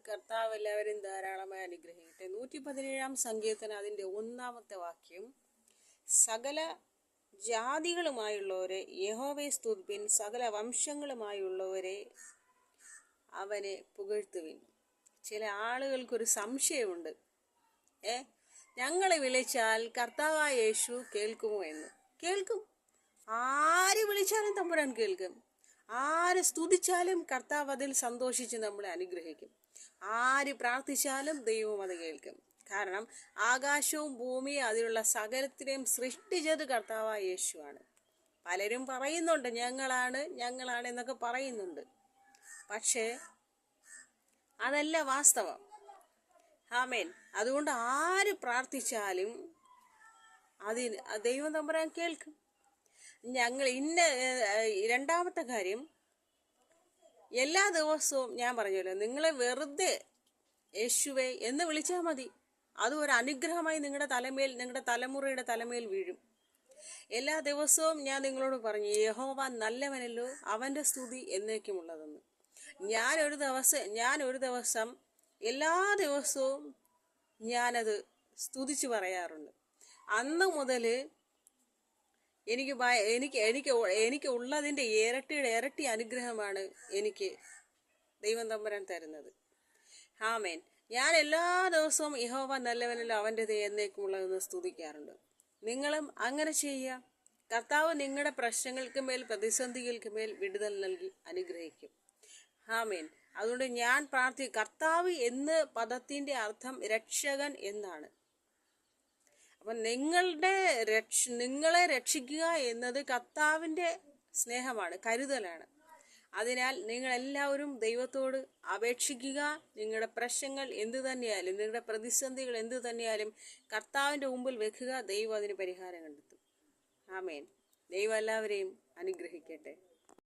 കർത്താവ് എല്ലാവരും ധാരാളമായി അനുഗ്രഹിക്കട്ടെ. 117 സങ്കീർത്തനം അതിൻ്റെ 1 വാക്യം, സകല ജാതികളുമായുള്ളവരെ യഹോവയെ സ്തുതിപ്പിൻ, സകല വംശങ്ങളുമായുള്ളവരെ അവനെ പുകഴ്ത്തുവിൻ. ചില ആളുകൾക്കൊരു സംശയമുണ്ട്, ഞങ്ങളെ വിളിച്ചാൽ കർത്താവായ യേശു കേൾക്കുമോ എന്ന്. കേൾക്കും. ആര് വിളിച്ചാലും തമ്പുരാൻ കേൾക്കും. ആര് സ്തുതിച്ചാലും കർത്താവ് അതിൽ സന്തോഷിച്ച് നമ്മളെ അനുഗ്രഹിക്കും. ആര് പ്രാർത്ഥിച്ചാലും ദൈവം അത് കേൾക്കും. കാരണം ആകാശവും ഭൂമിയും അതിലുള്ള സകലത്തിനെയും സൃഷ്ടിച്ചത് കർത്താവായ യേശുവാണ്. പലരും പറയുന്നുണ്ട് ഞങ്ങളാണ് എന്നൊക്കെ പറയുന്നുണ്ട്. പക്ഷേ അതല്ല വാസ്തവം. ആമേൻ. അതുകൊണ്ട് ആര് പ്രാർത്ഥിച്ചാലും അതിന് ദൈവം തമ്പുരാൻ കേൾക്കും. രണ്ടാമത്തെ കാര്യം, എല്ലാ ദിവസവും ഞാൻ പറഞ്ഞല്ലോ, നിങ്ങളെ വെറുതെ യേശുവേ എന്ന് വിളിച്ചാൽ മതി. അത് ഒരു അനുഗ്രഹമായി നിങ്ങളുടെ തലമേൽ, നിങ്ങളുടെ തലമുറയുടെ തലമേൽ വീഴും. എല്ലാ ദിവസവും ഞാൻ നിങ്ങളോട് പറഞ്ഞു, യഹോവ നല്ലവനല്ലോ, അവൻ്റെ സ്തുതി എന്നേക്കുമുള്ളതെന്ന്. ഞാൻ ഒരു ദിവസം എല്ലാ ദിവസവും ഞാനത് സ്തുതിച്ച് പറയാറുണ്ട്. അന്ന് മുതൽ എനിക്ക് ഉള്ളതിൻ്റെ ഇരട്ടി അനുഗ്രഹമാണ് എനിക്ക് ദൈവം തമ്പുരാൻ തരുന്നത്. ആമേൻ. ഞാൻ എല്ലാ ദിവസവും യഹോവ നല്ലവനല്ലോ, അവൻ്റെ എന്നേക്കുമുള്ളതെന്ന് സ്തുതിക്കാറുണ്ട്. നിങ്ങളും അങ്ങനെ ചെയ്യുക. കർത്താവ് നിങ്ങളുടെ പ്രശ്നങ്ങൾക്ക് മേൽ, പ്രതിസന്ധികൾക്ക് മേൽ വിടുതൽ നൽകി അനുഗ്രഹിക്കും. ആമേൻ. അതുകൊണ്ട് ഞാൻ കർത്താവ് എന്ന് പദത്തിൻ്റെ അർത്ഥം രക്ഷകൻ എന്നാണ്. അപ്പം നിങ്ങളെ രക്ഷിക്കുക എന്നത് കർത്താവിൻ്റെ സ്നേഹമാണ്, കരുതലാണ്. അതിനാൽ നിങ്ങളെല്ലാവരും ദൈവത്തോട് അപേക്ഷിക്കുക. നിങ്ങളുടെ പ്രശ്നങ്ങൾ എന്തു തന്നെയായാലും, നിങ്ങളുടെ പ്രതിസന്ധികൾ എന്തു തന്നെയായാലും കർത്താവിൻ്റെ മുമ്പിൽ വെക്കുക. ദൈവം അതിന് പരിഹാരം കണ്ടെത്തും. ആമേൻ. ദൈവം എല്ലാവരെയും അനുഗ്രഹിക്കട്ടെ.